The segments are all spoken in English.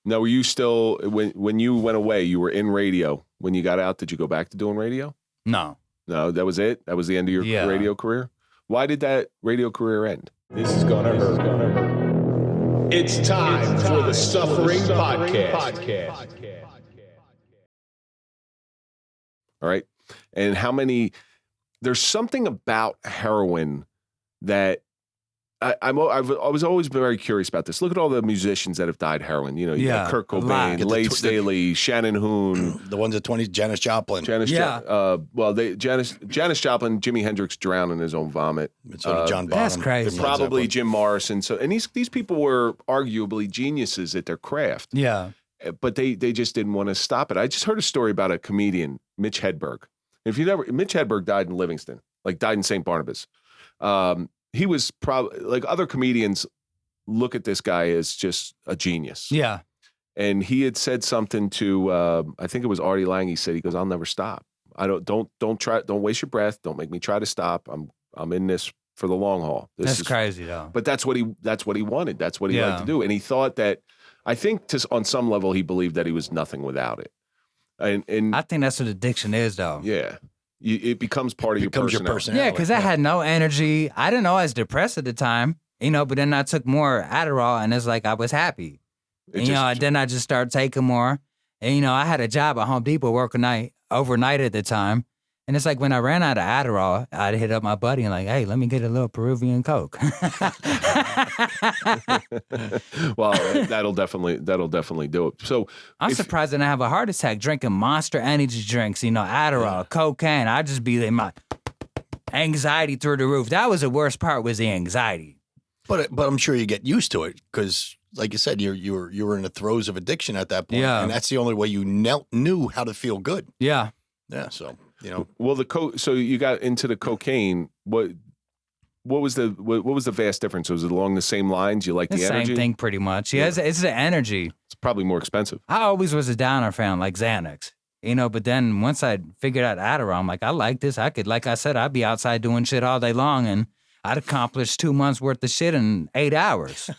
Now, were you still, when you went away, you were in radio. When you got out, did you go back to doing radio? No. No, that was it? That was the end of your radio career? Why did that radio career end? This is gonna hurt. It's time for the Suffering Podcast. All right. And there's something about heroin that I was always very curious about this. Look at all the musicians that have died heroin. You got Kurt Cobain, Lane Staley, Shannon Hoon. The ones at 20, Janis Joplin. Janis Joplin, Jimi Hendrix drowned in his own vomit. So did John Bonham. That's crazy. Probably Jim Morrison. So, and these people were arguably geniuses at their craft. Yeah. But they just didn't want to stop it. I just heard a story about a comedian, Mitch Hedberg. Mitch Hedberg died in Livingston, died in St. Barnabas. He was probably, like other comedians look at this guy as just a genius. Yeah. And he had said something to, I think it was Artie Lang. He said, he goes, "I'll never stop. Don't try. Don't waste your breath. Don't make me try to stop. I'm in this for the long haul." That's crazy though. But that's what he wanted. That's what he liked to do. And he thought that, I think on some level, he believed that he was nothing without it. And I think that's what addiction is though. Yeah. It becomes part of your personality. Yeah, because I had no energy. I didn't know I was depressed at the time, but then I took more Adderall and it's like I was happy. And then I just started taking more. And, I had a job at Home Depot working overnight at the time. And it's like when I ran out of Adderall, I'd hit up my buddy and hey, let me get a little Peruvian Coke. Well, that'll definitely do it. So I'm surprised I didn't have a heart attack drinking Monster energy drinks, Adderall, cocaine. I'd just be in my anxiety through the roof. That was the worst part, was the anxiety. But I'm sure you get used to it because, like you said, you were in the throes of addiction at that point. Yeah. And that's the only way you knew how to feel good. Yeah. Yeah, so... Well, so you got into the cocaine. What was the vast difference? Was it along the same lines? You like the energy? Same thing, pretty much. Yeah, it's the energy. It's probably more expensive. I always was a downer fan, like Xanax. But then once I figured out Adderall, I'm like, I like this. I could, like I said, I'd be outside doing shit all day long, and I'd accomplish 2 months worth of shit in 8 hours.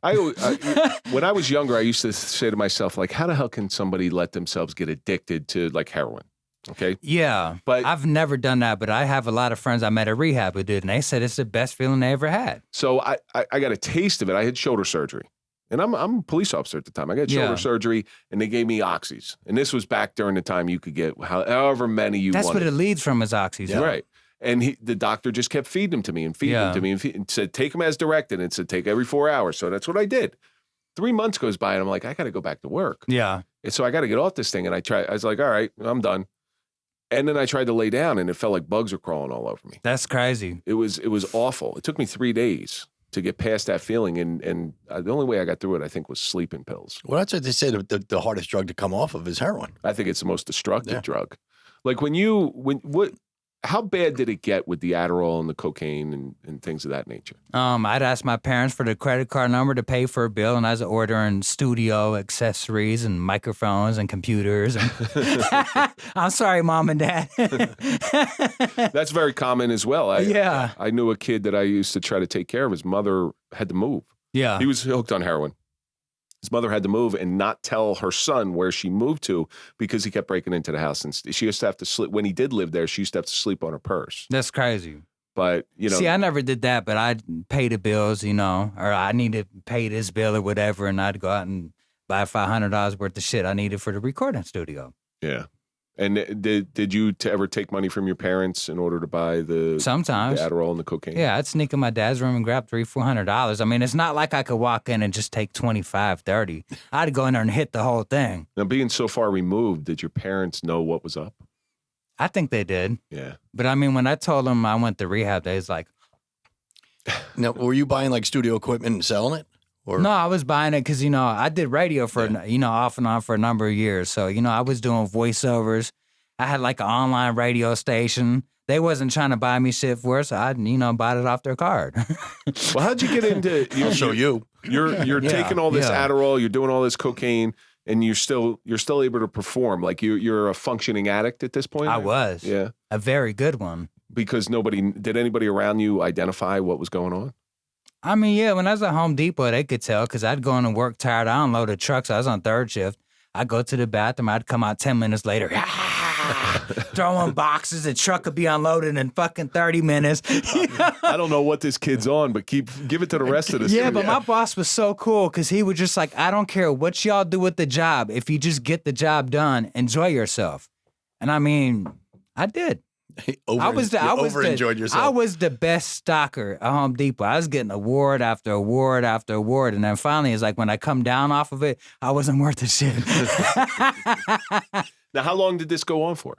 When I was younger, I used to say to myself, how the hell can somebody let themselves get addicted to heroin? Okay. Yeah, but I've never done that, but I have a lot of friends I met at Rehab who did, and they said it's the best feeling they ever had. So I got a taste of it. I had shoulder surgery, and I'm a police officer at the time. I got shoulder surgery, and they gave me oxys. And this was back during the time you could get however many you wanted. That's what it leads from, is oxys. Yeah. Right. And the doctor just kept feeding them to me and feeding them to me and said, take them as directed, and said, take every 4 hours. So that's what I did. 3 months goes by, and I'm like, I got to go back to work. Yeah. And so I got to get off this thing. And I was like, all right, I'm done. And then I tried to lay down, and it felt like bugs were crawling all over me. That's crazy. It was awful. It took me 3 days to get past that feeling, and the only way I got through it, I think, was sleeping pills. Well, that's what they say. The hardest drug to come off of is heroin. I think it's the most destructive drug. Like how bad did it get with the Adderall and the cocaine and things of that nature? I'd ask my parents for the credit card number to pay for a bill, and I was ordering studio accessories and microphones and computers. And I'm sorry, Mom and Dad. That's very common as well. I knew a kid that I used to try to take care of. His mother had to move. Yeah. He was hooked on heroin. His mother had to move and not tell her son where she moved to because he kept breaking into the house. And she used to have to sleep. When he did live there, she used to have to sleep on her purse. That's crazy. But, See, I never did that, but I'd pay the bills, or I need to pay this bill or whatever, and I'd go out and buy $500 worth of shit I needed for the recording studio. Yeah. And did you ever take money from your parents in order to buy sometimes the Adderall and the cocaine? Yeah, I'd sneak in my dad's room and grab $300-400. I mean, it's not like I could walk in and just take 25, 30. I'd go in there and hit the whole thing. Now, being so far removed, did your parents know what was up? I think they did. Yeah. But I mean, when I told them I went to rehab, they was like... Now, were you buying studio equipment and selling it? Or? No, I was buying it because, I did radio for, off and on for a number of years. So, I was doing voiceovers. I had an online radio station. They wasn't trying to buy me shit for it, so I, bought it off their card. Well, how'd you get into... I'll show you. You're taking all this Adderall, you're doing all this cocaine, and you're still able to perform. Like you're a functioning addict at this point? I was. Yeah. A very good one. Because did anybody around you identify what was going on? I mean, yeah, when I was at Home Depot, they could tell because I'd go in and work tired. I unloaded trucks. I was on third shift. I'd go to the bathroom. I'd come out 10 minutes later. Throwing boxes. The truck could be unloaded in fucking 30 minutes. I don't know what this kid's on, but give it to the rest of the Yeah, but my boss was so cool because he was just like, I don't care what y'all do with the job. If you just get the job done, enjoy yourself. And I mean, I did. Over-enjoyed yourself. I was the best stocker at Home Depot. I was getting award after award after award. And then finally, it's like when I come down off of it, I wasn't worth the shit. Now, how long did this go on for?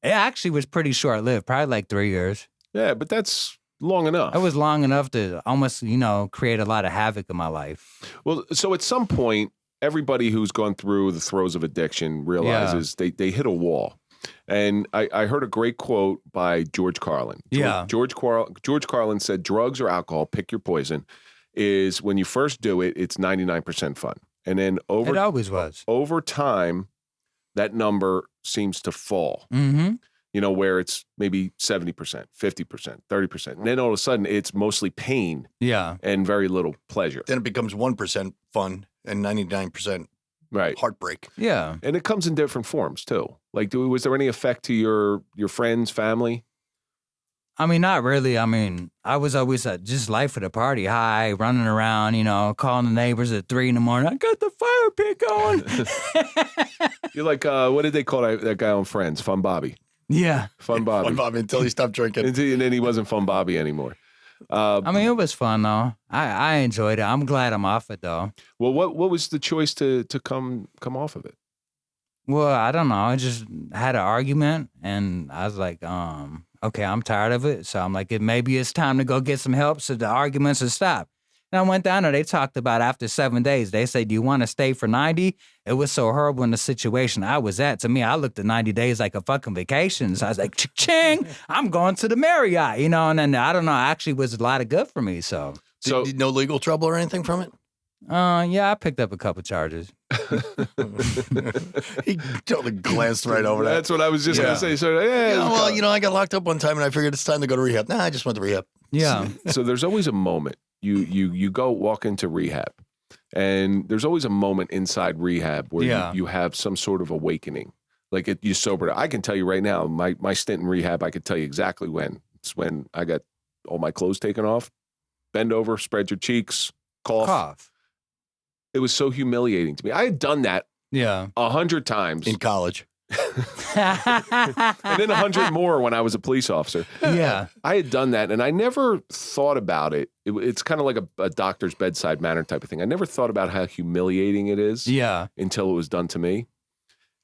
It actually was pretty short-lived, probably like 3 years. Yeah, but that's long enough. It was long enough to almost, create a lot of havoc in my life. Well, so at some point, everybody who's gone through the throes of addiction realizes they hit a wall. And I heard a great quote by George Carlin. George Carlin said, drugs or alcohol, pick your poison, is when you first do it, it's 99% fun. And then it always was. Over time, that number seems to fall, where it's maybe 70%, 50%, 30%. And then all of a sudden, it's mostly pain and very little pleasure. Then it becomes 1% fun and 99% heartbreak. Yeah. And it comes in different forms, too. Like, was there any effect to your friends, family? I mean, not really. I mean, I was always just life of the party, high, running around, calling the neighbors at 3 a.m. I got the fire pit going. You're like, what did they call that guy on Friends? Fun Bobby. Yeah. Fun Bobby. Fun Bobby until he stopped drinking. And then he wasn't Fun Bobby anymore. I mean, it was fun, though. I enjoyed it. I'm glad I'm off it, though. Well, what was the choice to come off of it? Well, I don't know. I just had an argument, and I was like, okay, I'm tired of it. So I'm like, maybe it's time to go get some help so the arguments will stop. And I went down there. They talked about after 7 days. They said, do you want to stay for 90? It was so horrible in the situation I was at. To me, I looked at 90 days like a fucking vacation. So I was like, ching, I'm going to the Marriott, and then I don't know, actually was a lot of good for me. So did no legal trouble or anything from it? Yeah, I picked up a couple charges. He totally glanced right over that. That's what I was just going to say. So, I got locked up one time and I figured it's time to go to rehab. Nah, I just went to rehab. Yeah. So there's always a moment. You go walk into rehab, and there's always a moment inside rehab where you have some sort of awakening. Like you sober. I can tell you right now, my stint in rehab, I could tell you exactly when. It's when I got all my clothes taken off, bend over, spread your cheeks, cough. It was so humiliating to me. I had done that 100 times. In college. And then 100 more when I was a police officer. Yeah. I had done that, and I never thought about it. It's kind of like a doctor's bedside manner type of thing. I never thought about how humiliating it is until it was done to me.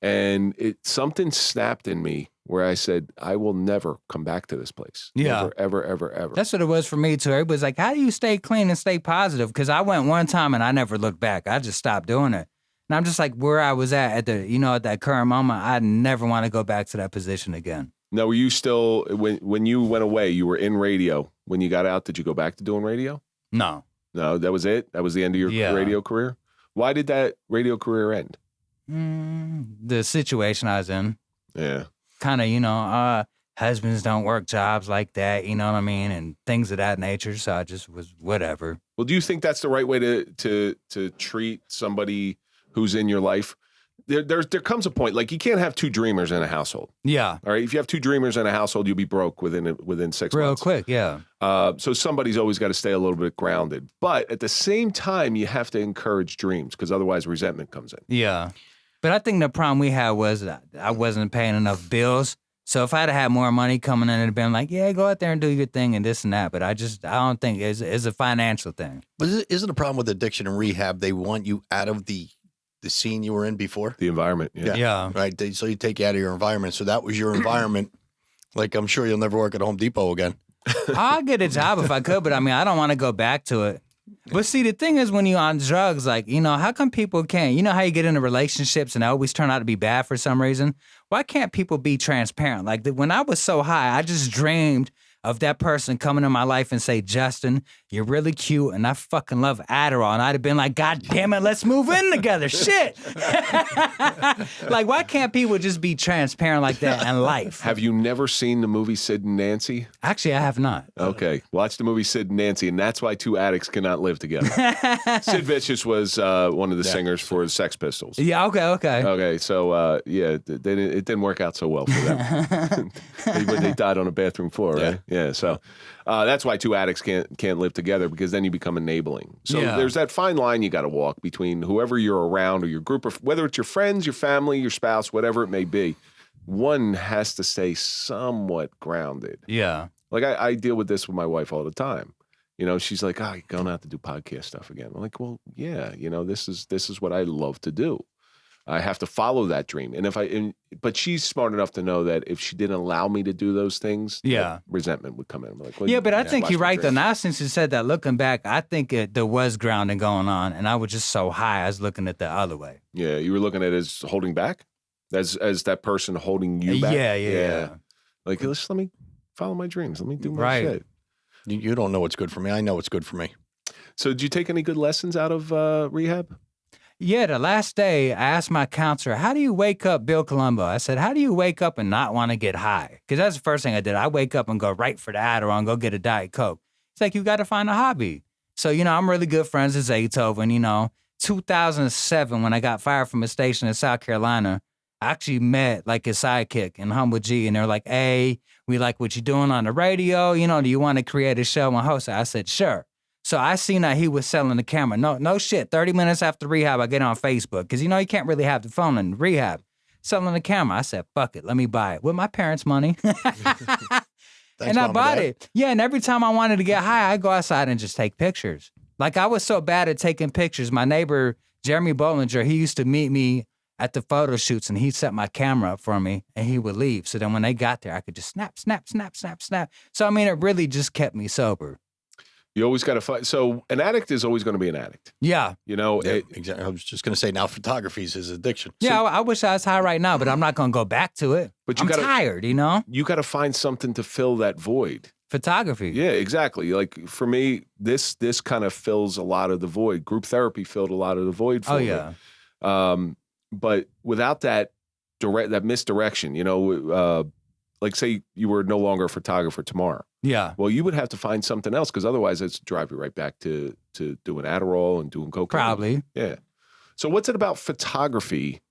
And something snapped in me where I said, I will never come back to this place. Yeah. Never, ever. That's what it was for me, too. Everybody's like, how do you stay clean and stay positive? Because I went one time and I never looked back. I just stopped doing it. And I'm just like, where I was at that current moment, I never want to go back to that position again. Now, were you still, when you went away, you were in radio. When you got out, did you go back to doing radio? No. No, that was it? That was the end of your radio career? Why did that radio career end? The situation I was in. Yeah. Kind of, husbands don't work jobs like that, you know what I mean? And things of that nature. So I just was whatever. Well, do you think that's the right way to treat somebody who's in your life? There comes a point, like you can't have two dreamers in a household. Yeah. All right. If you have two dreamers in a household, you'll be broke within 6 months. Real quick, yeah. So somebody's always got to stay a little bit grounded. But at the same time, you have to encourage dreams because otherwise resentment comes in. Yeah. But I think the problem we had was that I wasn't paying enough bills. So if I'd had more money coming in, it'd been like, yeah, go out there and do your thing and this and that. But I don't think it's a financial thing. But isn't a problem with addiction and rehab? They want you out of the scene you were in before. The environment. Yeah. Right. So you take you out of your environment. So that was your environment. Like, I'm sure you'll never work at Home Depot again. I'll get a job if I could, but I mean, I don't want to go back to it. But see, the thing is when you're on drugs, like, how come people can't? You know how you get into relationships and they always turn out to be bad for some reason? Why can't people be transparent? Like when I was so high, I just dreamed of that person coming in my life and say, Justin, you're really cute and I fucking love Adderall. And I'd have been like, God damn it, let's move in together. Shit. Like, why can't people just be transparent like that in life? Have you never seen the movie Sid and Nancy? Actually, I have not. Okay. Watch the movie Sid and Nancy, and that's why two addicts cannot live together. Sid Vicious was one of the singers for the Sex Pistols. Yeah, okay. Okay, so it didn't work out so well for them. They died on a bathroom floor, right? Yeah. So that's why two addicts can't live together, because then you become enabling. So there's that fine line you got to walk between whoever you're around or your group of, whether it's your friends, your family, your spouse, whatever it may be. One has to stay somewhat grounded. Yeah. Like I deal with this with my wife all the time. You know, she's like, "Oh, you're going out to do podcast stuff again." I'm like, "Well, yeah. You know, this is what I love to do. I have to follow that dream." But she's smart enough to know that if she didn't allow me to do those things, resentment would come in. I'm like, well, but I think you're right though. Now, since you said that, looking back, I think there was grounding going on, and I was just so high, I was looking at the other way. Yeah, you were looking at it as holding back, as that person holding you back. Yeah. Like, let me follow my dreams. Let me do my shit. You don't know what's good for me. I know what's good for me. So, did you take any good lessons out of rehab? Yeah, the last day, I asked my counselor, how do you wake up, Bill Colombo? I said, how do you wake up and not want to get high? Because that's the first thing I did. I wake up and go right for the Adderall and go get a Diet Coke. It's like, you got to find a hobby. So, I'm really good friends with Zaytoven, 2007, when I got fired from a station in South Carolina, I actually met like his sidekick in Humble G, and they're like, hey, we like what you're doing on the radio. Do you want to create a show and host it? I said, sure. So I seen that he was selling the camera. No shit. 30 minutes after rehab, I get on Facebook because, you can't really have the phone in rehab. Selling the camera. I said, fuck it. Let me buy it with my parents' money. And I bought it. Yeah, and every time I wanted to get high, I go outside and just take pictures. Like, I was so bad at taking pictures. My neighbor, Jeremy Bollinger, he used to meet me at the photo shoots, and he'd set my camera up for me, and he would leave. So then when they got there, I could just snap. So, it really just kept me sober. You always got to find. So an addict is always going to be an addict. Yeah. Exactly. I was just going to say, now photography is his addiction. Yeah, I wish I was high right now, but I'm not going to go back to it. But I'm tired, You got to find something to fill that void. Photography. Yeah, exactly. Like for me, this kind of fills a lot of the void. Group therapy filled a lot of the void for me. Oh, yeah. But without that misdirection, like say you were no longer a photographer tomorrow. Yeah. Well, you would have to find something else, because otherwise it's drive you right back to doing Adderall and doing cocaine. Probably. Yeah. So what's it about photography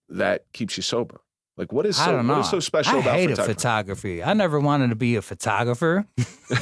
that keeps you sober? Like, what is so special about photography? I never wanted to be a photographer.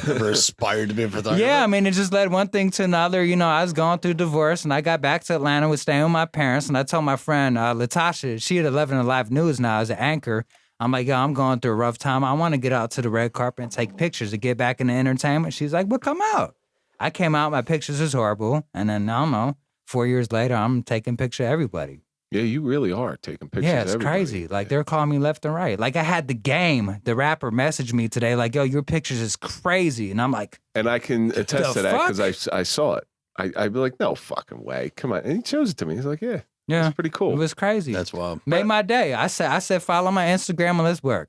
Never aspired to be a photographer? Yeah, it just led one thing to another. I was going through divorce, and I got back to Atlanta, was staying with my parents, and I told my friend, Latasha, she at 11 Alive News now as an anchor. I'm like, yo, I'm going through a rough time. I want to get out to the red carpet and take pictures to get back into entertainment. She's like, well, come out. I came out, my pictures is horrible. And then, I don't know, 4 years later, I'm taking pictures of everybody. Yeah, you really are taking pictures of everybody. Yeah, it's crazy. Like, they're calling me left and right. Like, I had The Game, the rapper, message me today, like, yo, your pictures is crazy. And I'm like, and I can attest to that because I saw it. I'd be like, no fucking way. Come on. And he shows it to me. He's like, yeah. Yeah, it's pretty cool. It was crazy. That's wild. Made my day. I said, follow my Instagram and let's work.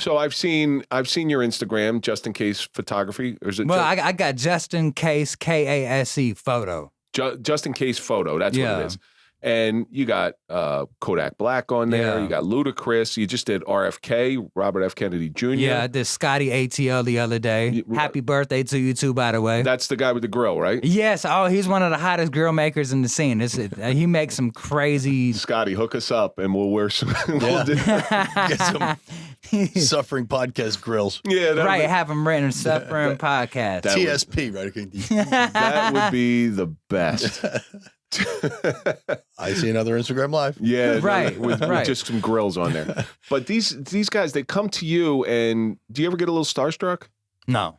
So I've seen your Instagram, Justin Kase Photography, or is it? Well, I got Justin Kase Kase photo. Justin Kase Photo. That's what it is. And you got Kodak Black on there. Yeah. You got Ludacris. You just did RFK, Robert F. Kennedy Jr. Yeah, I did Scotty ATL the other day. Happy birthday to you too, by the way. That's the guy with the grill, right? Yes. Oh, he's one of the hottest grill makers in the scene. He makes some crazy. Scotty, hook us up and we'll wear some. Get some Suffering Podcast grills. Yeah, right. Have them written Suffering Podcast. TSP, right? That would be the best. I see another Instagram live. Yeah, right. With just some grills on there. But these guys, they come to you, and do you ever get a little starstruck? No.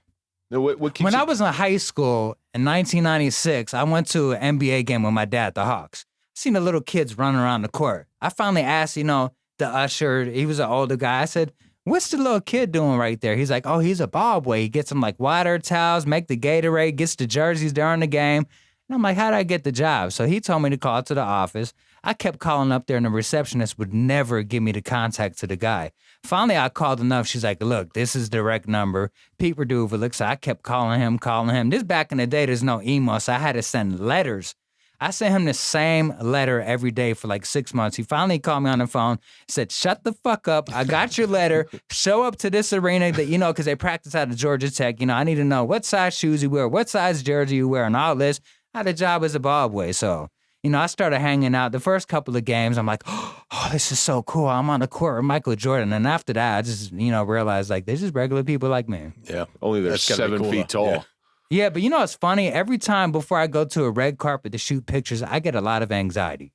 What keeps when I was in high school in 1996, I went to an NBA game with my dad, the Hawks. Seen the little kids running around the court. I finally asked, the usher, he was an older guy. I said, what's the little kid doing right there? He's like, oh, he's a ball boy. He gets them like water towels, make the Gatorade, gets the jerseys during the game. And I'm like, how did I get the job? So he told me to call to the office. I kept calling up there, and the receptionist would never give me the contact to the guy. Finally, I called enough. She's like, look, this is direct number. Pete Reduva. So I kept calling him. This back in the day, there's no email, so I had to send letters. I sent him the same letter every day for like 6 months. He finally called me on the phone, said, shut the fuck up. I got your letter. Show up to this arena that, because they practice out of Georgia Tech. I need to know what size shoes you wear, what size jersey you wear, and all this. I had a job as a ball boy. So, I started hanging out. The first couple of games, I'm like, oh, this is so cool. I'm on the court with Michael Jordan. And after that, I just, realized like, they're just regular people like me. Yeah. Only they're 7 feet tall. Yeah. Yeah, but it's funny. Every time before I go to a red carpet to shoot pictures, I get a lot of anxiety.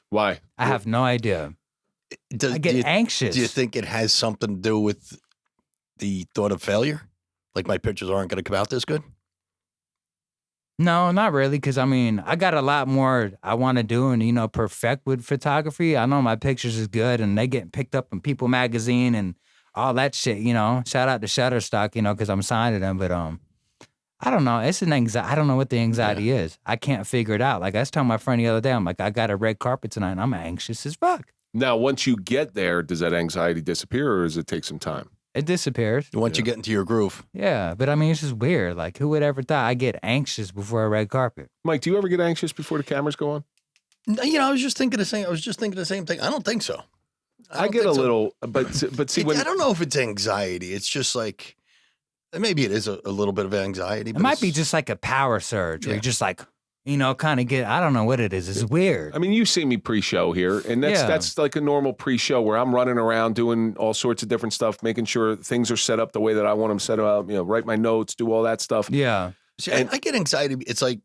Why? I have no idea. I get anxious. Do you think it has something to do with the thought of failure? Like my pictures aren't going to come out this good? No, not really. Because, I got a lot more I want to do and, perfect with photography. I know my pictures is good and they get picked up in People magazine and all that shit, Shout out to Shutterstock, because I'm signed to them. But, I don't know. It's an anxiety. I don't know what the anxiety is. I can't figure it out. Like I was telling my friend the other day, I'm like, I got a red carpet tonight and I'm anxious as fuck. Now, once you get there, does that anxiety disappear or does it take some time? It disappears. Once you get into your groove. Yeah, but it's just weird. Like who would ever thought I get anxious before a red carpet? Mike, do you ever get anxious before the cameras go on? I was just thinking the same thing. I don't think so. I get a little, but see, I don't know if it's anxiety. It's just like, maybe it is a little bit of anxiety. But it might be just like a power surge where you just like, kind of get, I don't know what it is. It's weird. I mean, you see me pre-show here, and that's like a normal pre-show where I'm running around doing all sorts of different stuff, making sure things are set up the way that I want them set up, write my notes, do all that stuff. Yeah. See, I get anxiety. It's like,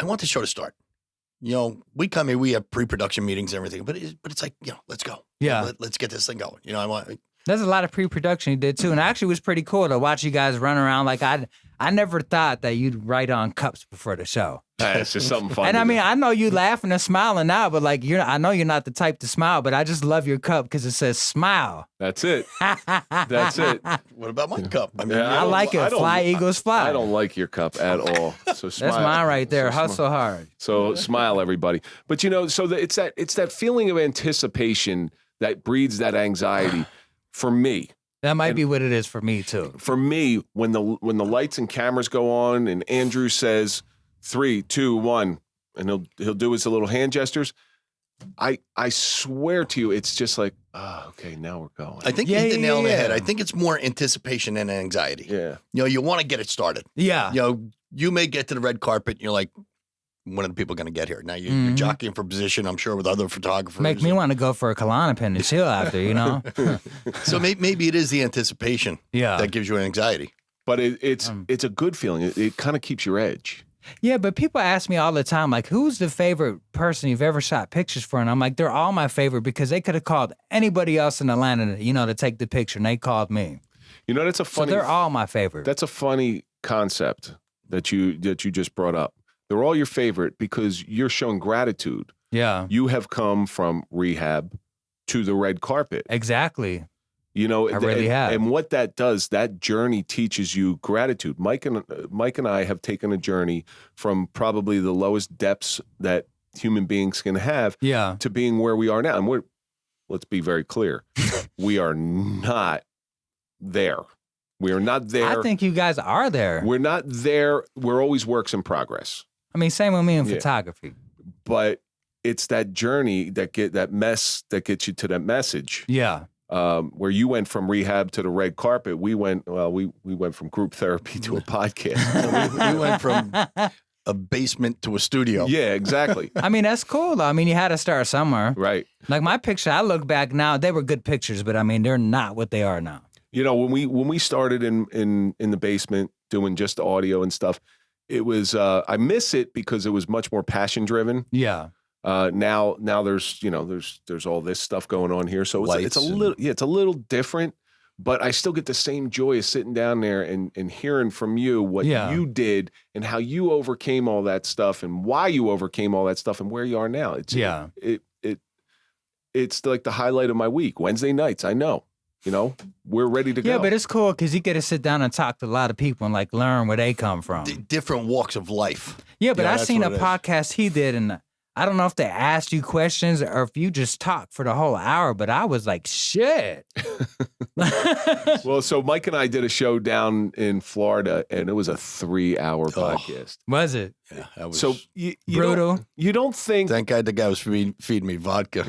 I want the show to start. We come here, we have pre-production meetings and everything, but it's like, let's go. Yeah. Let's get this thing going. There's a lot of pre-production you did too, and actually it was pretty cool to watch you guys run around. Like I never thought that you'd write on cups before the show. It's just something fun. And I know you laughing and smiling now, but like I know you're not the type to smile, but I just love your cup because it says smile. That's it. That's it. What about my cup? I like it. Fly Eagles fly. I don't like your cup at all. So smile. That's mine right there. Hustle hard. So smile, everybody. But it's that feeling of anticipation that breeds that anxiety. For me, that might be what it is for me too. For me, when the lights and cameras go on, and Andrew says 3, 2, 1, and he'll do his little hand gestures, I swear to you, it's just like, okay, now we're going. I think you hit the nail on the head. I think it's more anticipation than anxiety. Yeah, you want to get it started. Yeah, you may get to the red carpet, and you're like, when are the people going to get here? Now you're jockeying for position, I'm sure, with other photographers. Make me want to go for a Klonopin and chill after, So maybe it is the anticipation that gives you an anxiety. But it's a good feeling. It kind of keeps your edge. Yeah, but people ask me all the time, like, who's the favorite person you've ever shot pictures for? And I'm like, they're all my favorite because they could have called anybody else in Atlanta, to take the picture, and they called me. That's a funny. So they're all my favorite. That's a funny concept that you just brought up. They're all your favorite because you're showing gratitude. Yeah. You have come from rehab to the red carpet. Exactly. I really have. And what that does, that journey teaches you gratitude. Mike and I have taken a journey from probably the lowest depths that human beings can have to being where we are now. And let's be very clear, we are not there. We are not there. I think you guys are there. We're not there. We're always works in progress. Same with me in photography. But it's that journey that gets you to that message. Yeah. Where you went from rehab to the red carpet, we went from group therapy to a podcast. we went from a basement to a studio. Yeah, exactly. That's cool though. You had to start somewhere. Right. Like my picture, I look back now, they were good pictures, but they're not what they are now. When we started in the basement doing just audio and stuff, it was I miss it because it was much more passion driven. Yeah. Now there's there's all this stuff going on here, so it's a little different, but I still get the same joy of sitting down there and hearing from you what you did and how you overcame all that stuff and why you overcame all that stuff and where you are now. It's like the highlight of my week. Wednesday nights, I know. we're ready to go. Yeah, but it's cool because you get to sit down and talk to a lot of people and like learn where they come from. Different walks of life. Yeah, but I that's seen a what it is. podcast he did, and I don't know if they asked you questions or if you just talked for the whole hour, but I was like, shit. Well, so Mike and I did a show down in Florida, and it was a 3-hour podcast. Was it? Yeah, that was So you brutal? You don't think Thank God the guy was feeding me vodka.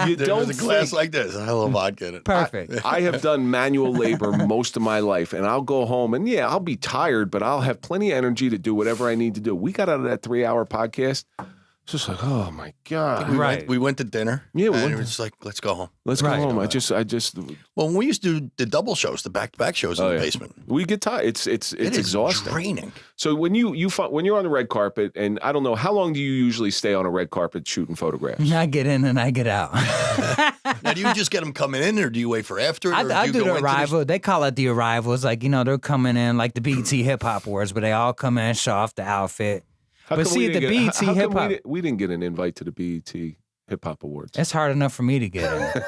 you There don't was a glass think, like this. I love vodka in it. Perfect. I have done manual labor most of my life, and I'll go home and I'll be tired, but I'll have plenty of energy to do whatever I need to do. We got out of that 3-hour podcast. It's just like, oh my God. We went to dinner. Yeah, we and went it was just like, let's go home. Let's go home. I just Well, when we used to do the double shows, the back-to-back shows in the basement, we get tired. It's it is exhausting. draining. So when you're on the red carpet, and I don't know, how long do you usually stay on a red carpet shooting photographs? I get in and I get out. Now, do you just get them coming in, or do you wait for after? Or I you do go the into arrival. They call it the arrivals. Like, they're coming in like the BET Hip Hop Awards, but they all come in, show off the outfit. How But come see, we the didn't get- BET how come Hip Hop, we didn't get an invite to the BET Hip Hop Awards. it's hard enough for me to get in.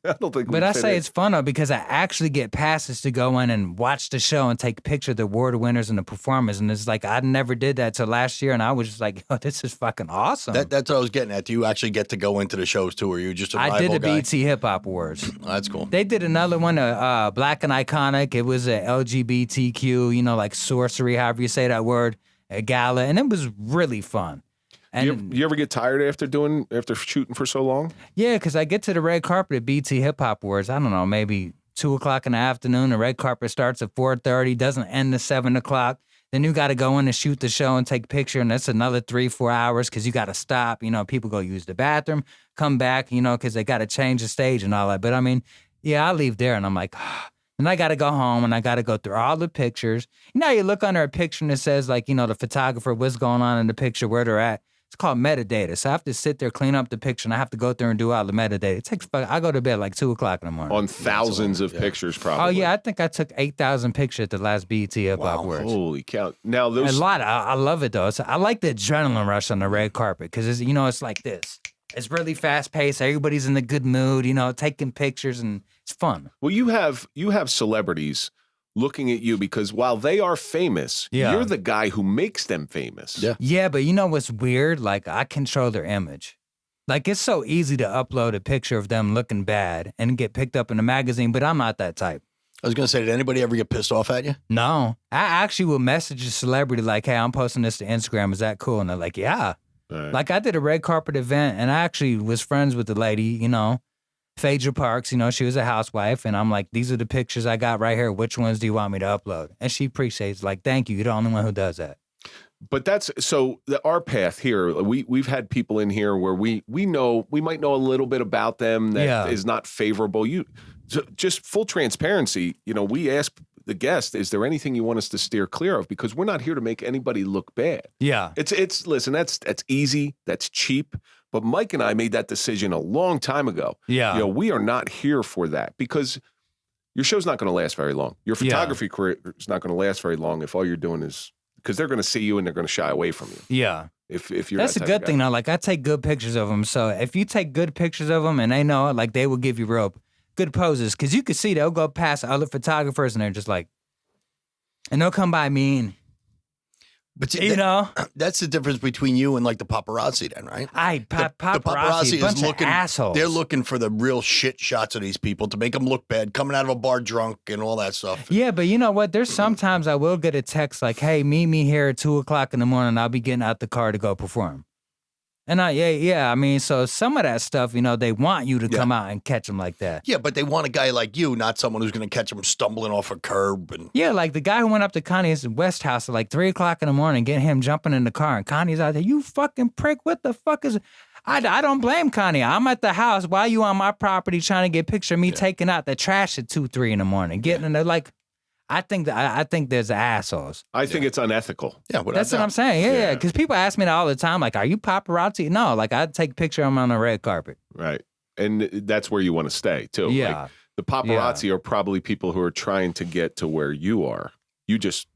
I don't think. But I say it's fun though because I actually get passes to go in and watch the show and take a picture of the award winners and the performers. And it's like, I never did that till last year. And I was just like, oh, this is fucking awesome. That's what I was getting at. Do you actually get to go into the shows too, or are you just a rival I did the guy? BET Hip Hop Awards. Oh, that's cool. They did another one, Black and Iconic. It was a LGBTQ, like sorcery, however you say that word, a gala. And it was really fun. And You ever get tired after shooting for so long? yeah, because I get to the red carpet at BT Hip Hop Awards, I don't know, maybe 2 o'clock in the afternoon. The red carpet starts at 4:30, doesn't end at 7 o'clock. Then you got to go in and shoot the show and take a picture, and that's another 3-4 hours because you got to stop. People go use the bathroom, come back, because they got to change the stage and all that. But I mean, yeah, I leave there and I'm like, and I got to go home and I got to go through all the pictures. You look under a picture and it says like, the photographer, what's going on in the picture, where they're at. It's called metadata. So I have to sit there, clean up the picture, and I have to go through and do all the metadata. I go to bed like 2 o'clock in the morning. On thousands of pictures, probably. Oh, yeah. I think I took 8,000 pictures at the last BET Hip Hop Awards. Holy cow. Now, those. A lot. I love it, though. I like the adrenaline rush on the red carpet because, it's like this. It's really fast-paced. Everybody's in a good mood, taking pictures, and it's fun. Well, you have celebrities looking at you because while they are famous, you're the guy who makes them famous. Yeah. Yeah, but you know what's weird? Like, I control their image. Like, it's so easy to upload a picture of them looking bad and get picked up in a magazine, but I'm not that type. I was going to say, did anybody ever get pissed off at you? No. I actually will message a celebrity like, hey, I'm posting this to Instagram. Is that cool? And they're like, yeah. Right. Like, I did a red carpet event, and I actually was friends with the lady, Phaedra Parks, she was a housewife, and I'm like, these are the pictures I got right here. Which ones do you want me to upload? And she appreciates, like, thank you. You're the only one who does that. But that's so our path here. We've had people in here where we might know a little bit about them that is not favorable. Just full transparency. We ask the guest, is there anything you want us to steer clear of? Because we're not here to make anybody look bad. Yeah. It's listen, that's easy, that's cheap. But Mike and I made that decision a long time ago. Yeah. We are not here for that because your show's not going to last very long. Your photography career is not going to last very long if all you're doing is because they're going to see you and they're going to shy away from you. Yeah. If you're that's a good thing though. Like I take good pictures of them. So if you take good pictures of them and they know it, like they will give you real good poses because you can see they'll go past other photographers and they're just like, and they'll come by me and. But that's the difference between you and like the paparazzi, then, right? The paparazzi is bunch looking. Of assholes. They're looking for the real shit shots of these people to make them look bad, coming out of a bar drunk and all that stuff. Yeah, but you know what? There's sometimes I will get a text like, "Hey, meet me here at 2 o'clock in the morning. I'll be getting out the car to go perform." And I mean, so some of that stuff, they want you to come out and catch them like that. Yeah, but they want a guy like you, not someone who's going to catch them stumbling off a curb. And yeah, like the guy who went up to Kanye's West House at like 3 o'clock in the morning, getting him jumping in the car, and Kanye's out there. You fucking prick! What the fuck is? I don't blame Kanye. I'm at the house. Why you on my property trying to get a picture of me taking out the trash at 2, 3 in the morning? Getting in there like. I think there's assholes. I think it's unethical. Yeah, that's what I'm saying. Yeah, because people ask me that all the time. Like, are you paparazzi? No, like I take a picture of them on the red carpet. Right, and that's where you want to stay too. Yeah, like, the paparazzi are probably people who are trying to get to where you are. You just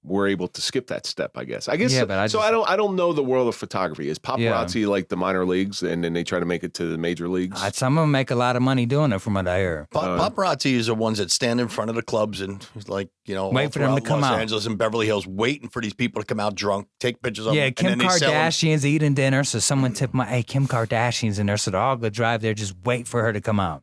were able to skip that step, I guess. I don't know the world of photography. Is paparazzi like the minor leagues, and then they try to make it to the major leagues? Some of them make a lot of money doing it, from what I hear. Paparazzi is the ones that stand in front of the clubs and wait for them to come Los out. Angeles and Beverly Hills, waiting for these people to come out drunk, take pictures of them. Yeah, Kim and then they sell 'em. Kardashian's eating dinner, so someone tipped hey, Kim Kardashian's in there, so they're all gonna drive there, just wait for her to come out.